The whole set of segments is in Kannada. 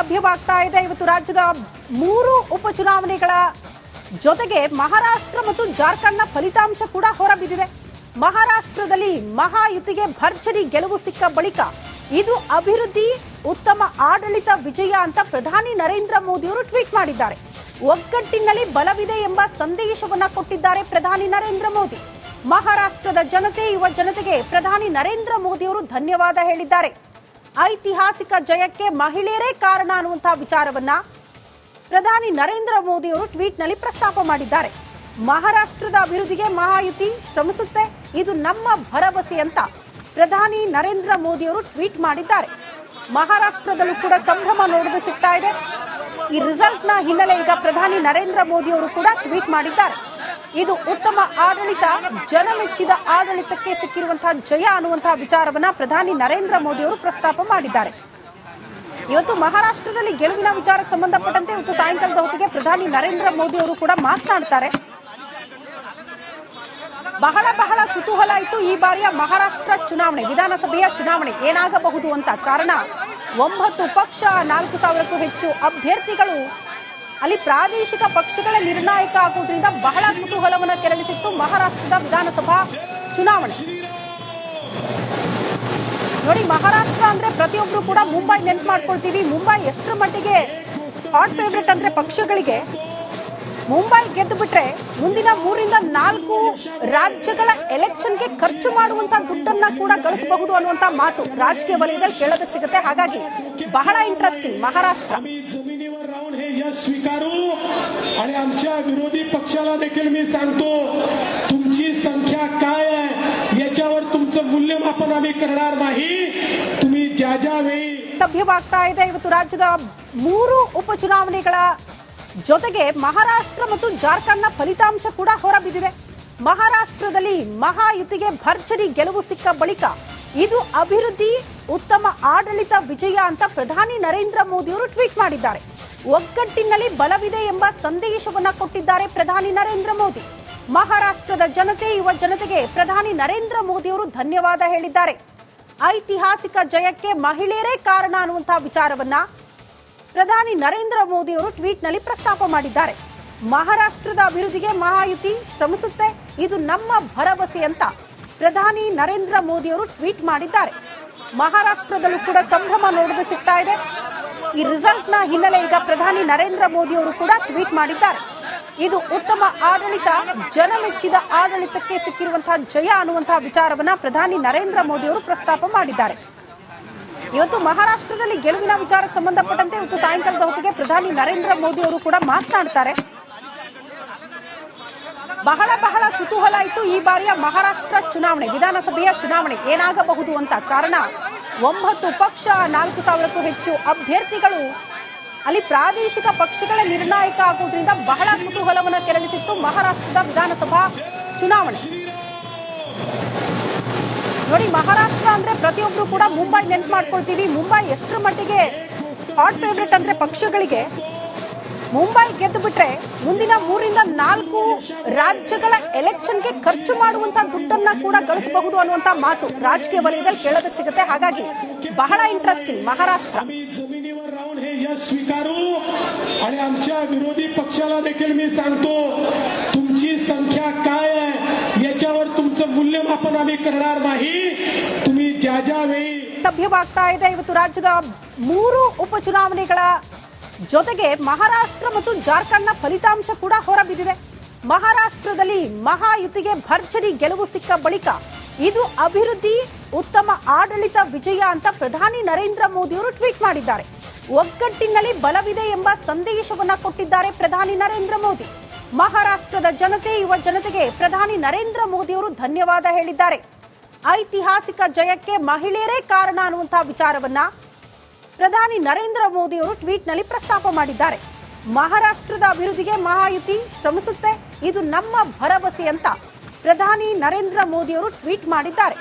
ಲಭ್ಯವಾಗ್ತಾ ಇದೆ। ಇವತ್ತು ರಾಜ್ಯದ 3 ಉಪಚುನಾವಣೆಗಳ ಜೊತೆಗೆ ಮಹಾರಾಷ್ಟ್ರ ಮತ್ತು ಜಾರ್ಖಂಡ್ನ ಫಲಿತಾಂಶ ಕೂಡ ಹೊರಬಿದ್ದಿದೆ। ಮಹಾರಾಷ್ಟ್ರದಲ್ಲಿ ಮಹಾಯುತಿಗೆ ಭರ್ಜರಿ ಗೆಲುವು ಸಿಕ್ಕ ಬಳಿಕ ಇದು ಅಭಿವೃದ್ಧಿ ಉತ್ತಮ ಆಡಳಿತ ವಿಜಯ ಅಂತ ಪ್ರಧಾನಿ ನರೇಂದ್ರ ಮೋದಿ ಅವರು ಟ್ವೀಟ್ ಮಾಡಿದ್ದಾರೆ। ಒಗ್ಗಟ್ಟಿನಲ್ಲಿ ಬಲವಿದೆ ಎಂಬ ಸಂದೇಶವನ್ನ ಕೊಟ್ಟಿದ್ದಾರೆ ಪ್ರಧಾನಿ ನರೇಂದ್ರ ಮೋದಿ। ಮಹಾರಾಷ್ಟ್ರದ ಜನತೆ ಯುವ ಜನತೆಗೆ ಪ್ರಧಾನಿ ನರೇಂದ್ರ ಮೋದಿ ಅವರು ಧನ್ಯವಾದ ಹೇಳಿದ್ದಾರೆ। ಐತಿಹಾಸಿಕ ಜಯಕ್ಕೆ ಮಹಿಳೆಯರೇ ಕಾರಣ ಅನ್ನುವಂತಹ ವಿಚಾರವನ್ನ ಪ್ರಧಾನಿ ನರೇಂದ್ರ ಮೋದಿ ಅವರು ಟ್ವೀಟ್ ನಲ್ಲಿ ಪ್ರಸ್ತಾಪ ಮಾಡಿದ್ದಾರೆ। ಮಹಾರಾಷ್ಟ್ರದ ಅಭಿವೃದ್ಧಿಗೆ ಮಹಾಯುತಿ ಶ್ರಮಿಸುತ್ತೆ, ಇದು ನಮ್ಮ ಭರವಸೆ ಅಂತ ಪ್ರಧಾನಿ ನರೇಂದ್ರ ಮೋದಿ ಅವರು ಟ್ವೀಟ್ ಮಾಡಿದ್ದಾರೆ। ಮಹಾರಾಷ್ಟ್ರದಲ್ಲೂ ಕೂಡ ಸಂಭ್ರಮ ನೋಡಲು ಸಿಗ್ತಾ ಇದೆ। ಈ ರಿಸಲ್ಟ್ ನ ಹಿನ್ನೆಲೆ ಈಗ ಪ್ರಧಾನಿ ನರೇಂದ್ರ ಮೋದಿ ಅವರು ಕೂಡ ಟ್ವೀಟ್ ಮಾಡಿದ್ದಾರೆ। ಇದು ಉತ್ತಮ ಆಡಳಿತ, ಜನಮೆಚ್ಚಿದ ಆಡಳಿತಕ್ಕೆ ಸಿಕ್ಕಿರುವಂತಹ ಜಯ ಅನ್ನುವಂತಹ ವಿಚಾರವನ್ನ ಪ್ರಧಾನಿ ನರೇಂದ್ರ ಮೋದಿ ಅವರು ಪ್ರಸ್ತಾಪ ಮಾಡಿದ್ದಾರೆ। ಇವತ್ತು ಮಹಾರಾಷ್ಟ್ರದಲ್ಲಿ ಗೆಲುವಿನ ವಿಚಾರಕ್ಕೆ ಸಂಬಂಧಪಟ್ಟಂತೆ ಇವತ್ತು ಸಾಯಂಕಾಲದ ಹೊತ್ತಿಗೆ ಪ್ರಧಾನಿ ನರೇಂದ್ರ ಮೋದಿ ಅವರು ಕೂಡ ಮಾತನಾಡ್ತಾರೆ। ಬಹಳ ಕುತೂಹಲ ಇತ್ತು ಈ ಬಾರಿಯ ಮಹಾರಾಷ್ಟ್ರ ಚುನಾವಣೆ, ವಿಧಾನಸಭೆಯ ಚುನಾವಣೆ ಏನಾಗಬಹುದು ಅಂತ। ಕಾರಣ 9 ಪಕ್ಷ 4,000ಕ್ಕೂ ಹೆಚ್ಚು ಅಭ್ಯರ್ಥಿಗಳು ಅಲ್ಲಿ ಪ್ರಾದೇಶಿಕ ಪಕ್ಷಗಳ ನಿರ್ಣಾಯಕ ಆಗುವುದರಿಂದ ಬಹಳ ಕುತೂಹಲವನ್ನು ಕೆರಳಿಸಿತ್ತು ಮಹಾರಾಷ್ಟ್ರದ ವಿಧಾನಸಭಾ ಚುನಾವಣೆ। ನೋಡಿ, ಮಹಾರಾಷ್ಟ್ರ ಅಂದ್ರೆ ಪ್ರತಿಯೊಬ್ಬರು ಕೂಡ ಮುಂಬೈ ನೆನ್ಪು ಮಾಡ್ಕೊಳ್ತೀವಿ। ಮುಂಬೈ ಎಷ್ಟರ ಮಟ್ಟಿಗೆ ಹಾಟ್ ಫೇವರೇಟ್ ಅಂದ್ರೆ ಪಕ್ಷಗಳಿಗೆ ಮುಂಬೈ ಗೆದ್ದು ಬಿಟ್ರೆ ಮುಂದಿನ 3 ರಿಂದ 4 ರಾಜ್ಯಗಳ ಎಲೆಕ್ಷನ್ಗೆ ಖರ್ಚು ಮಾಡುವಂತ ದುಡ್ಡನ್ನ ಕೂಡ ಗಳಿಸಬಹುದು ಅನ್ನುವಂತ ಮಾತು ರಾಜಕೀಯ ವಲಯದಲ್ಲಿ ಕೇಳೋದಕ್ಕೆ ಸಿಗುತ್ತೆ। ಹಾಗಾಗಿ ಬಹಳ ಇಂಟ್ರೆಸ್ಟಿಂಗ್ ಮಹಾರಾಷ್ಟ್ರ। जमिनीवर राहून हे यश स्वीकारू आणि आमच्या विरोधी पक्षाला देखील मी सांगतो, तुमची संख्या काय आहे याच्यावर तुमचं मूल्यमापन आम्ही करणार नाही। तुम्ही ज्या ज्या वेळी ಲಭ್ಯವಾಗ್ತಾ ಇದೆ। ಇವತ್ತು ರಾಜ್ಯದ 3 ಉಪಚುನಾವಣೆಗಳ ಜೊತೆಗೆ ಮಹಾರಾಷ್ಟ್ರ ಮತ್ತು ಜಾರ್ಖಂಡ್ನ ಫಲಿತಾಂಶ ಕೂಡ ಹೊರಬಿದ್ದಿದೆ। ಮಹಾರಾಷ್ಟ್ರದಲ್ಲಿ ಮಹಾಯುತಿಗೆ ಭರ್ಜರಿ ಗೆಲುವು ಸಿಕ್ಕ ಬಳಿಕ ಇದು ಅಭಿವೃದ್ಧಿ ಉತ್ತಮ ಆಡಳಿತ ವಿಜಯ ಅಂತ ಪ್ರಧಾನಿ ನರೇಂದ್ರ ಮೋದಿ ಅವರು ಟ್ವೀಟ್ ಮಾಡಿದ್ದಾರೆ। ಒಗ್ಗಟ್ಟಿನಲ್ಲಿ ಬಲವಿದೆ ಎಂಬ ಸಂದೇಶವನ್ನ ಕೊಟ್ಟಿದ್ದಾರೆ ಪ್ರಧಾನಿ ನರೇಂದ್ರ ಮೋದಿ। ಮಹಾರಾಷ್ಟ್ರದ ಜನತೆ ಯುವ ಜನತೆಗೆ ಪ್ರಧಾನಿ ನರೇಂದ್ರ ಮೋದಿ ಅವರು ಧನ್ಯವಾದ ಹೇಳಿದ್ದಾರೆ। ಐತಿಹಾಸಿಕ ಜಯಕ್ಕೆ ಮಹಿಳೆಯರೇ ಕಾರಣ ಅನ್ನುವಂತಹ ವಿಚಾರವನ್ನ ಪ್ರಧಾನಿ ನರೇಂದ್ರ ಮೋದಿ ಅವರು ಟ್ವೀಟ್ ನಲ್ಲಿ ಪ್ರಸ್ತಾಪ ಮಾಡಿದ್ದಾರೆ। ಮಹಾರಾಷ್ಟ್ರದ ಅಭಿವೃದ್ಧಿಗೆ ಮಹಾಯುತಿ ಶ್ರಮಿಸುತ್ತೆ, ಇದು ನಮ್ಮ ಭರವಸೆ ಅಂತ ಪ್ರಧಾನಿ ನರೇಂದ್ರ ಮೋದಿ ಅವರು ಟ್ವೀಟ್ ಮಾಡಿದ್ದಾರೆ। ಮಹಾರಾಷ್ಟ್ರದಲ್ಲೂ ಕೂಡ ಸಂಭ್ರಮ ನೋಡಲು ಸಿಗ್ತಾ ಇದೆ। ಈ ರಿಸಲ್ಟ್ ನ ಹಿನ್ನೆಲೆ ಈಗ ಪ್ರಧಾನಿ ನರೇಂದ್ರ ಮೋದಿ ಅವರು ಕೂಡ ಟ್ವೀಟ್ ಮಾಡಿದ್ದಾರೆ। ಇದು ಉತ್ತಮ ಆಡಳಿತ, ಜನಮೆಚ್ಚಿದ ಆಡಳಿತಕ್ಕೆ ಸಿಕ್ಕಿರುವಂತಹ ಜಯ ಅನ್ನುವಂತಹ ವಿಚಾರವನ್ನ ಪ್ರಧಾನಿ ನರೇಂದ್ರ ಮೋದಿ ಅವರು ಪ್ರಸ್ತಾಪ ಮಾಡಿದ್ದಾರೆ। ಇವತ್ತು ಮಹಾರಾಷ್ಟ್ರದಲ್ಲಿ ಗೆಲುವಿನ ವಿಚಾರಕ್ಕೆ ಸಂಬಂಧಪಟ್ಟಂತೆ ಇವತ್ತು ಸಾಯಂಕಾಲದ ಹೊತ್ತಿಗೆ ಪ್ರಧಾನಿ ನರೇಂದ್ರ ಮೋದಿ ಅವರು ಕೂಡ ಮಾತನಾಡ್ತಾರೆ। ಬಹಳ ಕುತೂಹಲ ಇತ್ತು ಈ ಬಾರಿಯ ಮಹಾರಾಷ್ಟ್ರ ಚುನಾವಣೆ, ವಿಧಾನಸಭೆಯ ಚುನಾವಣೆ ಏನಾಗಬಹುದು ಅಂತ। ಕಾರಣ 9 ಪಕ್ಷ 4,000ಕ್ಕೂ ಹೆಚ್ಚು ಅಭ್ಯರ್ಥಿಗಳು ಅಲ್ಲಿ ಪ್ರಾದೇಶಿಕ ಪಕ್ಷಗಳ ನಿರ್ಣಾಯಕ ಆಗುವುದರಿಂದ ಬಹಳ ಕುತೂಹಲವನ್ನು ಕೆರಳಿಸಿತ್ತು ಮಹಾರಾಷ್ಟ್ರದ ವಿಧಾನಸಭಾ ಚುನಾವಣೆ। ನೋಡಿ, ಮಹಾರಾಷ್ಟ್ರ ಅಂದ್ರೆ ಪ್ರತಿಯೊಬ್ಬರು ಕೂಡ ಮುಂಬೈ ನೆನ್ಪು ಮಾಡ್ಕೊಳ್ತೀವಿ। ಮುಂಬೈ ಎಷ್ಟರ ಮಟ್ಟಿಗೆ ಹಾಟ್ ಫೇವರೇಟ್ ಅಂದ್ರೆ ಪಕ್ಷಗಳಿಗೆ ಮುಂಬೈ ಗೆದ್ದು ಬಿಟ್ರೆ ಮುಂದಿನ 3 ರಿಂದ 4 ರಾಜ್ಯಗಳ ಎಲೆಕ್ಷನ್ಗೆ ಖರ್ಚು ಮಾಡುವಂತ ದುಡ್ಡನ್ನ ಕೂಡ ಗಳಿಸಬಹುದು ಅನ್ನುವಂತ ಮಾತು ರಾಜಕೀಯ ವಲಯದಲ್ಲಿ ಕೇಳೋದಕ್ಕೆ ಸಿಗುತ್ತೆ। ಹಾಗಾಗಿ ಬಹಳ ಇಂಟ್ರೆಸ್ಟಿಂಗ್ ಮಹಾರಾಷ್ಟ್ರ। जमिनीवर राहून हे यश स्वीकारू आणि आमच्या विरोधी पक्षाला देखील मी सांगतो, तुमची संख्या काय आहे याच्यावर तुमचं मूल्यमापन आम्ही करणार नाही। तुम्ही ज्या ज्या वेळी ಲಭ್ಯವಾಗ್ತಾ ಇದೆ। ಇವತ್ತು ರಾಜ್ಯದ 3 ಉಪಚುನಾವಣೆಗಳ ಜೊತೆಗೆ ಮಹಾರಾಷ್ಟ್ರ ಮತ್ತು ಜಾರ್ಖಂಡ್ನ ಫಲಿತಾಂಶ ಕೂಡ ಹೊರಬಿದ್ದಿದೆ। ಮಹಾರಾಷ್ಟ್ರದಲ್ಲಿ ಮಹಾಯುತಿಗೆ ಭರ್ಜರಿ ಗೆಲುವು ಸಿಕ್ಕ ಬಳಿಕ ಇದು ಅಭಿವೃದ್ಧಿ ಉತ್ತಮ ಆಡಳಿತ ವಿಜಯ ಅಂತ ಪ್ರಧಾನಿ ನರೇಂದ್ರ ಮೋದಿ ಅವರು ಟ್ವೀಟ್ ಮಾಡಿದ್ದಾರೆ। ಒಗ್ಗಟ್ಟಿನಲ್ಲಿ ಬಲವಿದೆ ಎಂಬ ಸಂದೇಶವನ್ನ ಕೊಟ್ಟಿದ್ದಾರೆ ಪ್ರಧಾನಿ ನರೇಂದ್ರ ಮೋದಿ। ಮಹಾರಾಷ್ಟ್ರದ ಜನತೆ ಯುವ ಜನತೆಗೆ ಪ್ರಧಾನಿ ನರೇಂದ್ರ ಮೋದಿ ಅವರು ಧನ್ಯವಾದ ಹೇಳಿದ್ದಾರೆ। ಐತಿಹಾಸಿಕ ಜಯಕ್ಕೆ ಮಹಿಳೆಯರೇ ಕಾರಣ ಅನ್ನುವಂತಹ ವಿಚಾರವನ್ನ ಪ್ರಧಾನಿ ನರೇಂದ್ರ ಮೋದಿ ಅವರು ಟ್ವೀಟ್ ನಲ್ಲಿ ಪ್ರಸ್ತಾಪ ಮಾಡಿದ್ದಾರೆ। ಮಹಾರಾಷ್ಟ್ರದ ಅಭಿವೃದ್ಧಿಗೆ ಮಹಾಯುತಿ ಶ್ರಮಿಸುತ್ತೆ, ಇದು ನಮ್ಮ ಭರವಸೆ ಅಂತ ಪ್ರಧಾನಿ ನರೇಂದ್ರ ಮೋದಿ ಅವರು ಟ್ವೀಟ್ ಮಾಡಿದ್ದಾರೆ।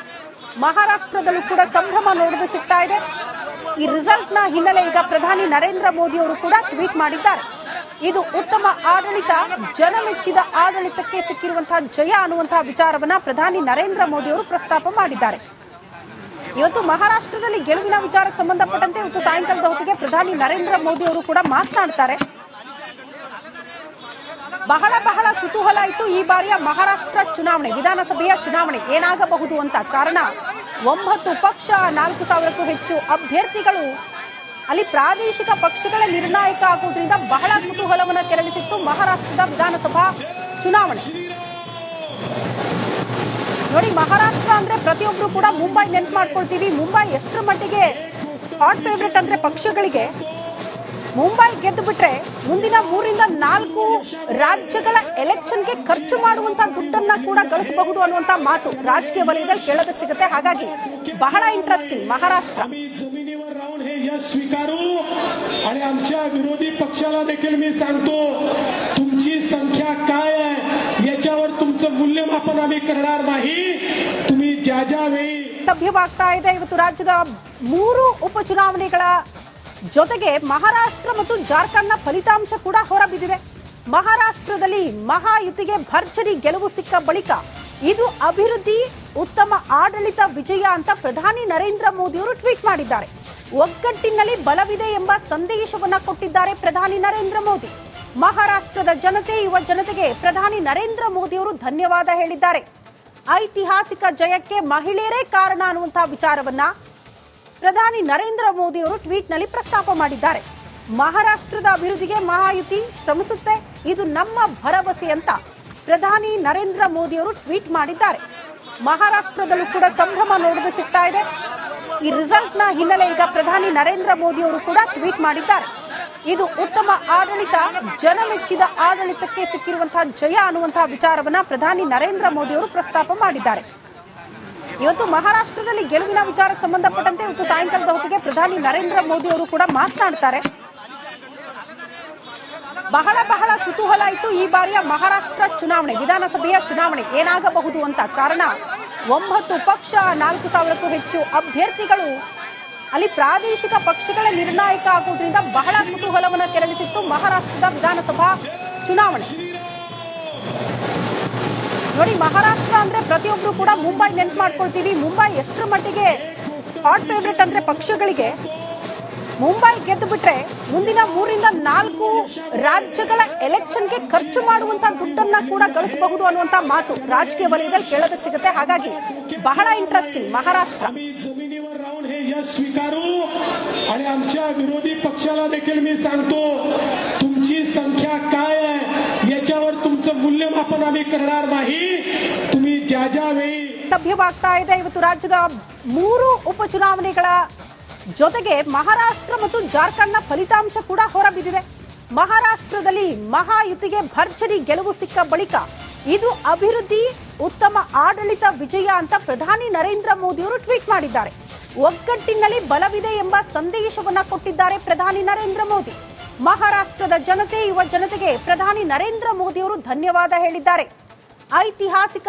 ಮಹಾರಾಷ್ಟ್ರದಲ್ಲೂ ಕೂಡ ಸಂಭ್ರಮ ನೋಡಲು ಸಿಗ್ತಾ ಇದೆ। ಈ ರಿಸಲ್ಟ್ ನ ಹಿನ್ನೆಲೆ ಈಗ ಪ್ರಧಾನಿ ನರೇಂದ್ರ ಮೋದಿ ಅವರು ಕೂಡ ಟ್ವೀಟ್ ಮಾಡಿದ್ದಾರೆ। ಇದು ಉತ್ತಮ ಆಡಳಿತ, ಜನಮೆಚ್ಚಿದ ಆಡಳಿತಕ್ಕೆ ಸಿಕ್ಕಿರುವಂತಹ ಜಯ ಅನ್ನುವಂತಹ ವಿಚಾರವನ್ನ ಪ್ರಧಾನಿ ನರೇಂದ್ರ ಮೋದಿ ಅವರು ಪ್ರಸ್ತಾಪ ಮಾಡಿದ್ದಾರೆ। ಇವತ್ತು ಮಹಾರಾಷ್ಟ್ರದಲ್ಲಿ ಗೆಲುವಿನ ವಿಚಾರಕ್ಕೆ ಸಂಬಂಧಪಟ್ಟಂತೆ ಇವತ್ತು ಸಾಯಂಕಾಲದ ಹೊತ್ತಿಗೆ ಪ್ರಧಾನಿ ನರೇಂದ್ರ ಮೋದಿ ಅವರು ಕೂಡ ಮಾತನಾಡ್ತಾರೆ. ಬಹಳ ಕುತೂಹಲ ಇತ್ತು ಈ ಬಾರಿಯ ಮಹಾರಾಷ್ಟ್ರ ಚುನಾವಣೆ, ವಿಧಾನಸಭೆಯ ಚುನಾವಣೆ ಏನಾಗಬಹುದು ಅಂತ. ಕಾರಣ 9 ಪಕ್ಷ 4,000ಕ್ಕೂ ಹೆಚ್ಚು ಅಭ್ಯರ್ಥಿಗಳು ಅಲ್ಲಿ ಪ್ರಾದೇಶಿಕ ಪಕ್ಷಗಳ ನಿರ್ಣಾಯಕ ಆಗುವುದರಿಂದ ಬಹಳ ಕುತೂಹಲವನ್ನು ಕೆರಳಿಸಿತ್ತು ಮಹಾರಾಷ್ಟ್ರದ ವಿಧಾನಸಭಾ ಚುನಾವಣೆ. ನೋಡಿ, ಮಹಾರಾಷ್ಟ್ರ ಅಂದ್ರೆ ಪ್ರತಿಯೊಬ್ರು ಕೂಡ ಮುಂಬೈ ನೆನ್ಪು ಮಾಡ್ಕೊಳ್ತೀವಿ. ಮುಂಬೈ ಎಷ್ಟರ ಮಟ್ಟಿಗೆ ಹಾಟ್ ಫೇವ್ರೆಟ್ ಅಂದ್ರೆ ಪಕ್ಷಗಳಿಗೆ ಮುಂಬೈ ಗೆದ್ದು ಬಿಟ್ರೆ ಮುಂದಿನ 3 ರಿಂದ 4 ರಾಜ್ಯಗಳ ಎಲೆಕ್ಷನ್ಗೆ ಖರ್ಚು ಮಾಡುವಂತ ದುಡ್ಡನ್ನ ಕೂಡ ಗಳಿಸಬಹುದು ಅನ್ನುವಂತ ಮಾತು ರಾಜಕೀಯ ವಲಯದಲ್ಲಿ ಕೇಳೋದಕ್ಕೆ ಸಿಗುತ್ತೆ. ಹಾಗಾಗಿ ಬಹಳ ಇಂಟ್ರೆಸ್ಟಿಂಗ್ ಮಹಾರಾಷ್ಟ್ರ. जमिनीवर राहून हे यश स्वीकारू आणि आमच्या विरोधी पक्षाला देखील मी सांगतो, तुमची संख्या काय आहे याच्यावर तुमचं मूल्यमापन आम्ही करणार नाही. तुम्ही ज्या ज्या वेळी ಲಭ್ಯವಾಗ್ತಾ ಇದೆ. ಇವತ್ತು ರಾಜ್ಯದ 3 ಉಪಚುನಾವಣೆಗಳ ಜೊತೆಗೆ ಮಹಾರಾಷ್ಟ್ರ ಮತ್ತು ಜಾರ್ಖಂಡ್ನ ಫಲಿತಾಂಶ ಕೂಡ ಹೊರಬಿದ್ದಿದೆ. ಮಹಾರಾಷ್ಟ್ರದಲ್ಲಿ ಮಹಾಯುತಿಗೆ ಭರ್ಜರಿ ಗೆಲುವು ಸಿಕ್ಕ ಬಳಿಕ ಇದು ಅಭಿವೃದ್ಧಿ, ಉತ್ತಮ ಆಡಳಿತ ವಿಜಯ ಅಂತ ಪ್ರಧಾನಿ ನರೇಂದ್ರ ಮೋದಿ ಅವರು ಟ್ವೀಟ್ ಮಾಡಿದ್ದಾರೆ. ಒಗ್ಗಟ್ಟಿನಲ್ಲಿ ಬಲವಿದೆ ಎಂಬ ಸಂದೇಶವನ್ನ ಕೊಟ್ಟಿದ್ದಾರೆ ಪ್ರಧಾನಿ ನರೇಂದ್ರ ಮೋದಿ. ಮಹಾರಾಷ್ಟ್ರದ ಜನತೆ, ಯುವ ಜನತೆಗೆ ಪ್ರಧಾನಿ ನರೇಂದ್ರ ಮೋದಿ ಅವರು ಧನ್ಯವಾದ ಹೇಳಿದ್ದಾರೆ. ಐತಿಹಾಸಿಕ ಜಯಕ್ಕೆ ಮಹಿಳೆಯರೇ ಕಾರಣ ಅನ್ನುವಂತಹ ವಿಚಾರವನ್ನ ಪ್ರಧಾನಿ ನರೇಂದ್ರ ಮೋದಿ ಅವರು ಟ್ವೀಟ್ನಲ್ಲಿ ಪ್ರಸ್ತಾಪ ಮಾಡಿದ್ದಾರೆ. ಮಹಾರಾಷ್ಟ್ರದ ಅಭಿವೃದ್ಧಿಗೆ ಮಹಾಯುತಿ ಶ್ರಮಿಸುತ್ತೆ, ಇದು ನಮ್ಮ ಭರವಸೆ ಅಂತ ಪ್ರಧಾನಿ ನರೇಂದ್ರ ಮೋದಿ ಅವರು ಟ್ವೀಟ್ ಮಾಡಿದ್ದಾರೆ. ಮಹಾರಾಷ್ಟ್ರದಲ್ಲೂ ಕೂಡ ಸಂಭ್ರಮ ನೋಡಲು ಸಿಗ್ತಾ ಇದೆ. ಈ ರಿಸಲ್ಟ್ ನ ಹಿನ್ನೆಲೆ ಈಗ ಪ್ರಧಾನಿ ನರೇಂದ್ರ ಮೋದಿ ಅವರು ಕೂಡ ಟ್ವೀಟ್ ಮಾಡಿದ್ದಾರೆ. ಇದು ಉತ್ತಮ ಆಡಳಿತ, ಜನಮೆಚ್ಚಿದ ಆಡಳಿತಕ್ಕೆ ಸಿಕ್ಕಿರುವಂತಹ ಜಯ ಅನ್ನುವಂತಹ ವಿಚಾರವನ್ನ ಪ್ರಧಾನಿ ನರೇಂದ್ರ ಮೋದಿ ಅವರು ಪ್ರಸ್ತಾಪ ಮಾಡಿದ್ದಾರೆ. ಇವತ್ತು ಮಹಾರಾಷ್ಟ್ರದಲ್ಲಿ ಗೆಲುವಿನ ವಿಚಾರಕ್ಕೆ ಸಂಬಂಧಪಟ್ಟಂತೆ ಇವತ್ತು ಸಾಯಂಕಾಲದ ಹೊತ್ತಿಗೆ ಪ್ರಧಾನಿ ನರೇಂದ್ರ ಮೋದಿ ಅವರು ಕೂಡ ಮಾತನಾಡ್ತಾರೆ. ಬಹಳ ಕುತೂಹಲ ಇತ್ತು ಈ ಬಾರಿಯ ಮಹಾರಾಷ್ಟ್ರ ಚುನಾವಣೆ, ವಿಧಾನಸಭೆಯ ಚುನಾವಣೆ ಏನಾಗಬಹುದು ಅಂತ. ಕಾರಣ 9 ಪಕ್ಷ 4,000ಕ್ಕೂ ಹೆಚ್ಚು ಅಭ್ಯರ್ಥಿಗಳು ಅಲ್ಲಿ ಪ್ರಾದೇಶಿಕ ಪಕ್ಷಗಳ ನಿರ್ಣಾಯಕ ಆಗುವುದರಿಂದ ಬಹಳ ಕುತೂಹಲವನ್ನು ಕೆರಳಿಸಿತ್ತು ಮಹಾರಾಷ್ಟ್ರದ ವಿಧಾನಸಭಾ ಚುನಾವಣೆ. ನೋಡಿ, ಮಹಾರಾಷ್ಟ್ರ ಅಂದ್ರೆ ಪ್ರತಿಯೊಬ್ರು ಕೂಡ ಮುಂಬೈ ನೆನ್ಪು ಮಾಡ್ಕೊಳ್ತೀವಿ. ಮುಂಬೈ ಎಷ್ಟರ ಮಟ್ಟಿಗೆ ಹಾಟ್ ಫೇವ್ರೆಟ್ ಅಂದ್ರೆ ಪಕ್ಷಗಳಿಗೆ ಮುಂಬೈ ಗೆದ್ದು ಬಿಟ್ರೆ ಮುಂದಿನ 3 ರಿಂದ 4 ರಾಜ್ಯಗಳ ಎಲೆಕ್ಷನ್ಗೆ ಖರ್ಚು ಮಾಡುವಂತ ದುಡ್ಡನ್ನ ಕೂಡ ಗಳಿಸಬಹುದು ಅನ್ನುವಂತ ಮಾತು ರಾಜಕೀಯ ವಲಯದಲ್ಲಿ ಕೇಳೋದಕ್ಕೆ ಸಿಗುತ್ತೆ. ಹಾಗಾಗಿ ಬಹಳ ಇಂಟ್ರೆಸ್ಟಿಂಗ್ ಮಹಾರಾಷ್ಟ್ರ. जमिनीवर राहून हे यश स्वीकारू आणि आमच्या विरोधी पक्षाला देखील मी सांगतो, तुमची संख्या काय आहे याच्यावर तुमचं मूल्यमापन आम्ही करणार नाही. तुम्ही ज्या ज्या वेळी ಲಭ್ಯವಾಗ್ತಾ ಇದೆ. ಇವತ್ತು ರಾಜ್ಯದ 3 ಉಪಚುನಾವಣೆಗಳ ಜೊತೆಗೆ ಮಹಾರಾಷ್ಟ್ರ ಮತ್ತು ಜಾರ್ಖಂಡ್ನ ಫಲಿತಾಂಶ ಕೂಡ ಹೊರಬಿದ್ದಿದೆ. ಮಹಾರಾಷ್ಟ್ರದಲ್ಲಿ ಮಹಾಯುತಿಗೆ ಭರ್ಜರಿ ಗೆಲುವು ಸಿಕ್ಕ ಬಳಿಕ ಇದು ಅಭಿವೃದ್ಧಿ, ಉತ್ತಮ ಆಡಳಿತ ವಿಜಯ ಅಂತ ಪ್ರಧಾನಿ ನರೇಂದ್ರ ಮೋದಿ ಅವರು ಟ್ವೀಟ್ ಮಾಡಿದ್ದಾರೆ. ಒಗ್ಗಟ್ಟಿನಲ್ಲಿ ಬಲವಿದೆ ಎಂಬ ಸಂದೇಶವನ್ನ ಕೊಟ್ಟಿದ್ದಾರೆ ಪ್ರಧಾನಿ ನರೇಂದ್ರ ಮೋದಿ. ಮಹಾರಾಷ್ಟ್ರದ ಜನತೆ, ಯುವ ಜನತೆಗೆ ಪ್ರಧಾನಿ ನರೇಂದ್ರ ಮೋದಿ ಅವರು ಧನ್ಯವಾದ ಹೇಳಿದ್ದಾರೆ. ಐತಿಹಾಸಿಕ